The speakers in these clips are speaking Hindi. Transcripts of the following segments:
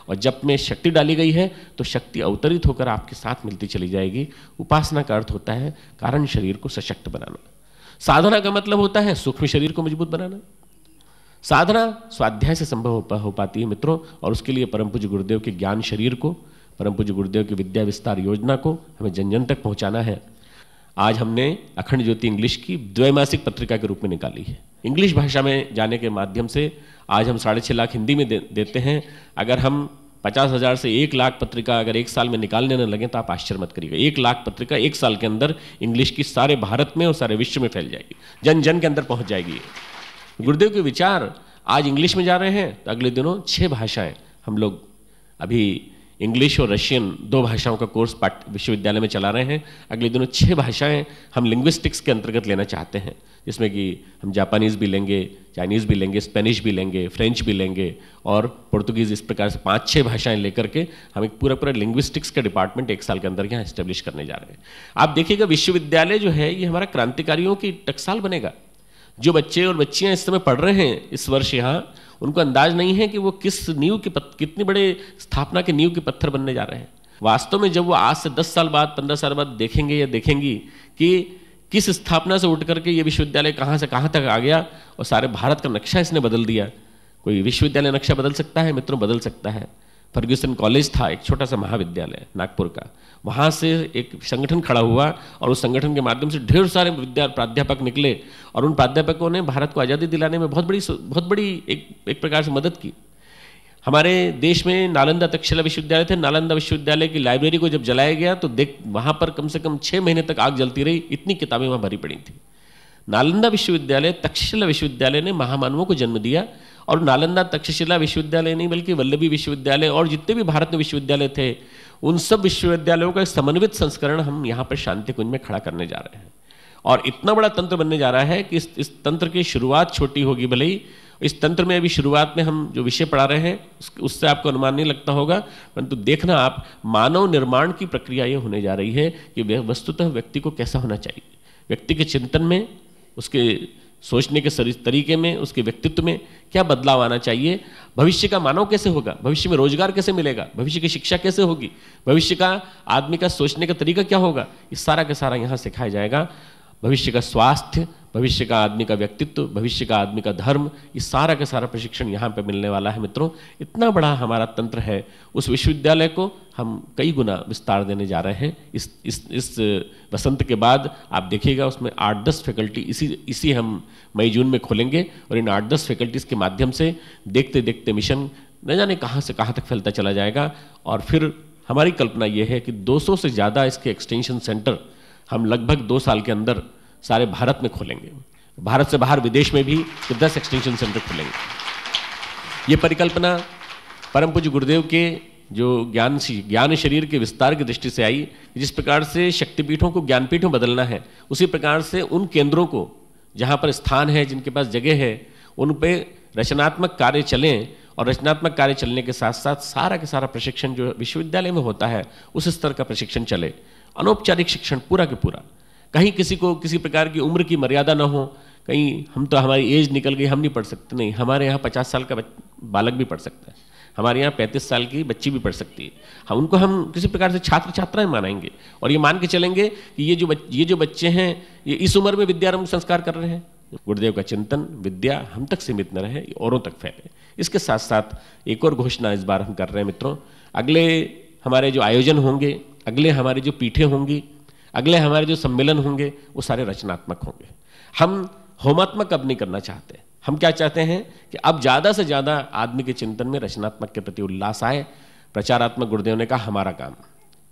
और जप में शक्ति डाली गई है तो शक्ति अवतरित होकर आपके साथ मिलती चली जाएगी। उपासना का अर्थ होता है कारण शरीर को सशक्त बनाना। साधना का मतलब होता है सूक्ष्म शरीर को मजबूत बनाना। साधना स्वाध्याय से संभव हो पाती है मित्रों, और उसके लिए परम पूज्य गुरुदेव के ज्ञान शरीर को, परम पूज्य गुरुदेव की विद्या विस्तार योजना को हमें जन जन तक पहुंचाना है। आज हमने अखंड ज्योति इंग्लिश की द्वैमासिक पत्रिका के रूप में निकाली है। इंग्लिश भाषा में जाने के माध्यम से आज हम 6.5 लाख हिंदी में देते हैं। अगर हम 50,000 से 1 लाख पत्रिका अगर एक साल में निकालने न लगे तो आप आश्चर्य मत करिएगा। 1 लाख पत्रिका एक साल के अंदर इंग्लिश की सारे भारत में और सारे विश्व में फैल जाएगी, जन जन के अंदर पहुंच जाएगी। गुरुदेव के विचार आज इंग्लिश में जा रहे हैं तो अगले दिनों 6 भाषाएं हम लोग अभी इंग्लिश और रशियन 2 भाषाओं का कोर्स विश्वविद्यालय में चला रहे हैं। अगले दिनों 6 भाषाएं हम लिंग्विस्टिक्स के अंतर्गत लेना चाहते हैं, जिसमें कि हम जापानीज़ भी लेंगे, चाइनीज़ भी लेंगे, स्पेनिश भी लेंगे, फ्रेंच भी लेंगे और पुर्तगीज़। इस प्रकार से 5-6 भाषाएं लेकर के हम एक पूरा लिंग्विस्टिक्स का डिपार्टमेंट 1 साल के अंदर यहाँ एस्टेब्लिश करने जा रहे हैं। आप देखिएगा विश्वविद्यालय जो है ये हमारा क्रांतिकारियों की टकसाल बनेगा। जो बच्चे और बच्चियां इस समय पढ़ रहे हैं इस वर्ष यहाँ, उनको अंदाज नहीं है कि वो किस नींव के कितने बड़े स्थापना के नींव के पत्थर बनने जा रहे हैं। वास्तव में जब वो आज से 10 साल बाद 15 साल बाद देखेंगे या देखेंगी कि किस स्थापना से उठ करके ये विश्वविद्यालय कहाँ से कहाँ तक आ गया और सारे भारत का नक्शा इसने बदल दिया। कोई विश्वविद्यालय नक्शा बदल सकता है मित्रों? बदल सकता है। फर्ग्यूसन कॉलेज था एक छोटा सा महाविद्यालय नागपुर का, वहाँ से एक संगठन खड़ा हुआ और उस संगठन के माध्यम से ढेर सारे प्राध्यापक निकले और उन प्राध्यापकों ने भारत को आज़ादी दिलाने में बहुत बड़ी एक प्रकार से मदद की। हमारे देश में नालंदा तक्षशिला विश्वविद्यालय थे। नालंदा विश्वविद्यालय की लाइब्रेरी को जब जलाया गया तो वहाँ पर कम से कम 6 महीने तक आग जलती रही, इतनी किताबें वहाँ भरी पड़ी थी। नालंदा विश्वविद्यालय तक्षशिला विश्वविद्यालय ने महामानवों को जन्म दिया और नालंदा तक्षशिला विश्वविद्यालय नहीं बल्कि वल्लभी विश्वविद्यालय और जितने भी भारत में विश्वविद्यालय थे उन सब विश्वविद्यालयों का समन्वित संस्करण हम यहाँ पर शांति कुंज में खड़ा करने जा रहे हैं। और इतना बड़ा तंत्र बनने जा रहा है कि इस तंत्र की शुरुआत छोटी होगी भले ही। इस तंत्र में अभी शुरुआत में हम जो विषय पढ़ा रहे हैं उससे आपको अनुमान नहीं लगता होगा, परंतु देखना आप मानव निर्माण की प्रक्रिया ये होने जा रही है कि वस्तुतः व्यक्ति को कैसा होना चाहिए, व्यक्ति के चिंतन में, उसके सोचने के तरीके में, उसके व्यक्तित्व में क्या बदलाव आना चाहिए, भविष्य का मानव कैसे होगा, भविष्य में रोजगार कैसे मिलेगा, भविष्य की शिक्षा कैसे होगी, भविष्य का आदमी का सोचने का तरीका क्या होगा, ये सारा का सारा यहाँ सिखाया जाएगा। भविष्य का स्वास्थ्य, भविष्य का आदमी का व्यक्तित्व, भविष्य का आदमी का धर्म, ये सारा का सारा प्रशिक्षण यहाँ पे मिलने वाला है मित्रों। इतना बड़ा हमारा तंत्र है, उस विश्वविद्यालय को हम कई गुना विस्तार देने जा रहे हैं। इस वसंत के बाद आप देखिएगा उसमें 8-10 फैकल्टी इसी हम मई जून में खोलेंगे और इन 8-10 फैकल्टीज़ के माध्यम से देखते देखते मिशन न जाने कहाँ से कहाँ तक फैलता चला जाएगा। और फिर हमारी कल्पना ये है कि 200 से ज़्यादा इसके एक्सटेंशन सेंटर हम लगभग 2 साल के अंदर सारे भारत में खोलेंगे। भारत से बाहर विदेश में भी 10 एक्सटेंशन सेंटर खोलेंगे। ये परिकल्पना परम पूज्य गुरुदेव के जो ज्ञान शरीर के विस्तार की दृष्टि से आई। जिस प्रकार से शक्तिपीठों को ज्ञानपीठों बदलना है, उसी प्रकार से उन केंद्रों को जहाँ पर स्थान है, जिनके पास जगह है, उन पे रचनात्मक कार्य चलें और रचनात्मक कार्य चलने के साथ साथ सारा का सारा प्रशिक्षण जो विश्वविद्यालय में होता है उस स्तर का प्रशिक्षण चले। अनौपचारिक शिक्षण पूरा के पूरा, कहीं किसी को किसी प्रकार की उम्र की मर्यादा ना हो। कहीं हम तो हमारी एज निकल गई, हम नहीं पढ़ सकते, नहीं, हमारे यहाँ 50 साल का बालक भी पढ़ सकता है, हमारे यहाँ 35 साल की बच्ची भी पढ़ सकती है। हम किसी प्रकार से छात्र छात्राएं मानेंगे और ये मान के चलेंगे कि ये जो बच्चे हैं ये इस उम्र में विद्यारंभ संस्कार कर रहे हैं। गुरुदेव का चिंतन विद्या हम तक सीमित न रहे, औरों तक फैले। इसके साथ साथ एक और घोषणा इस बार हम कर रहे हैं मित्रों, अगले हमारे जो आयोजन होंगे, अगले हमारी जो पीठें होंगी, अगले हमारे जो सम्मेलन होंगे, वो सारे रचनात्मक होंगे। हम होमात्मक अब नहीं करना चाहते। हम क्या चाहते हैं कि अब ज़्यादा से ज़्यादा आदमी के चिंतन में रचनात्मक के प्रति उल्लास आए। प्रचारात्मक गुरुदेव ने कहा हमारा काम,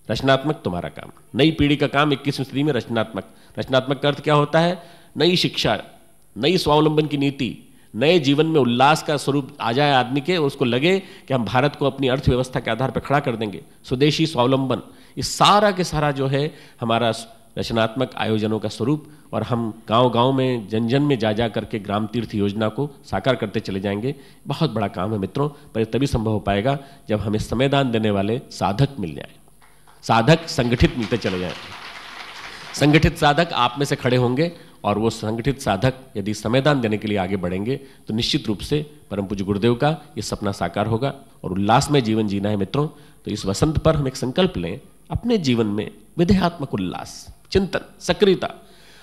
रचनात्मक तुम्हारा काम। नई पीढ़ी का काम 21वीं सदी में रचनात्मक। रचनात्मक का अर्थ क्या होता है? नई शिक्षा, नई स्वावलंबन की नीति, नए जीवन में उल्लास का स्वरूप आ जाए आदमी के, उसको लगे कि हम भारत को अपनी अर्थव्यवस्था के आधार पर खड़ा कर देंगे। स्वदेशी स्वावलंबन, ये सारा के सारा जो है हमारा रचनात्मक आयोजनों का स्वरूप। और हम गांव-गांव में जन जन में जा करके ग्राम तीर्थ योजना को साकार करते चले जाएंगे। बहुत बड़ा काम है मित्रों, पर ये तभी संभव हो पाएगा जब हमें समयदान देने वाले साधक मिल जाए, साधक संगठित मिलते चले जाएं। संगठित साधक आप में से खड़े होंगे और वो संगठित साधक यदि समयदान देने के लिए आगे बढ़ेंगे तो निश्चित रूप से परम पूज्य गुरुदेव का ये सपना साकार होगा और उल्लासमय जीवन जीना है मित्रों। तो इस वसंत पर हम एक संकल्प लें, अपने जीवन में विधेयात्मक उल्लास, चिंतन, सक्रियता,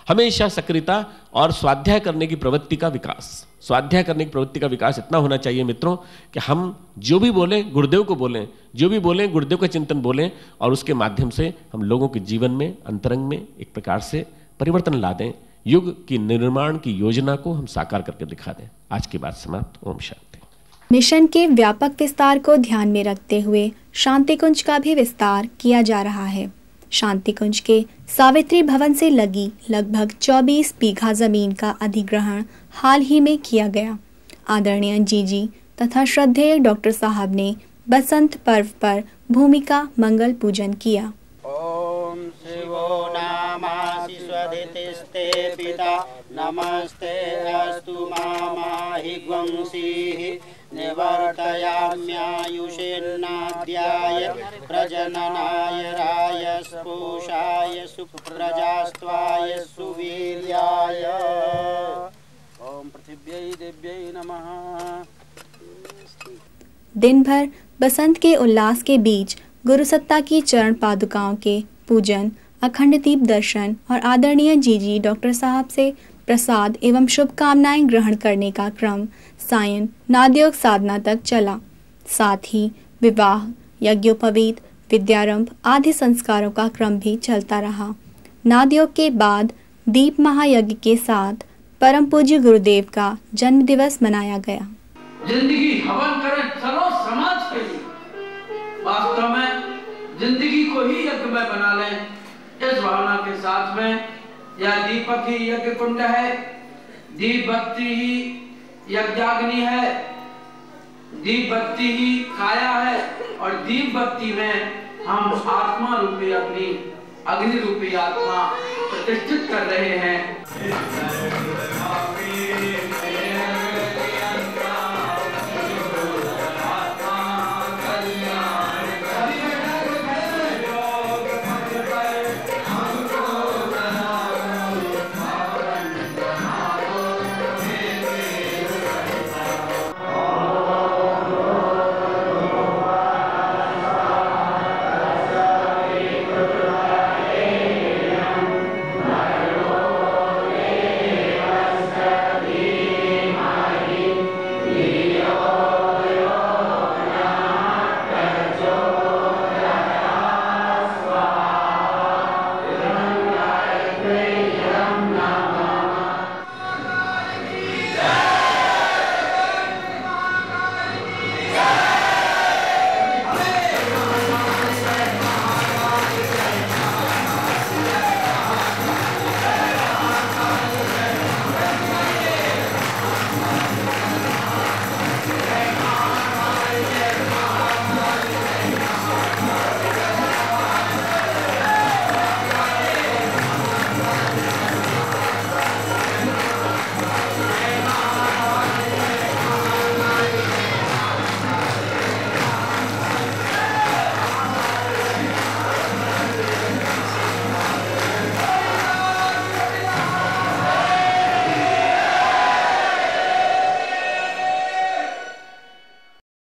हमेशा सक्रियता और स्वाध्याय करने की प्रवृत्ति का विकास। स्वाध्याय करने की प्रवृत्ति का विकास इतना होना चाहिए मित्रों कि हम जो भी बोलें गुरुदेव को बोलें, जो भी बोलें गुरुदेव का चिंतन बोलें और उसके माध्यम से हम लोगों के जीवन में, अंतरंग में एक प्रकार से परिवर्तन ला दें। युग की निर्माण की योजना को हम साकार करके दिखा दें। आज की बात समाप्त। ओम शांति। मिशन के व्यापक विस्तार को ध्यान में रखते हुए शांति कुंज का भी विस्तार किया जा रहा है। शांति कुंज के सावित्री भवन से लगी लगभग 24 बीघा जमीन का अधिग्रहण हाल ही में किया गया। आदरणीय जीजी तथा श्रद्धेय डॉक्टर साहब ने बसंत पर्व पर भूमि का मंगल पूजन किया। ओम शिवो नामासि स्वधितिस्ते पिता नमस्ते अस्तु मामाहि ग्वंसीः निवर्तयाम्यायुषेन्नाद्याय प्रजननाय रायस्पोषाय सुप्रजास्त्वाय सुवीर्याय। ओम पृथिव्यै देव्यै नमः। दिन भर बसंत के उल्लास के बीच गुरुसत्ता की चरण पादुकाओं के पूजन, अखंड दीप दर्शन और आदरणीय जीजी डॉक्टर साहब से प्रसाद एवं शुभकामनाएं ग्रहण करने का क्रम सायं नादयोग साधना तक चला। साथ ही विवाह, यज्ञोपवीत, विद्यारंभ आदि संस्कारों का क्रम भी चलता रहा। नादयोग के बाद दीप महायज्ञ के साथ परम पूज्य गुरुदेव का जन्म दिवस मनाया गया। जिंदगी हवन करें सर्व समाज के लिए, वास्तव में जिंदगी को ही यज्ञमय बना लें, इस भावना के साथ में यह दीपक ही यज्ञ कुंड है, दीप बत्ती ही यज्ञाग्नि है, दीप बत्ती ही काया है और दीप बत्ती में हम आत्मा रूपी अपनी अग्नि रूपी आत्मा प्रतिष्ठित कर रहे हैं।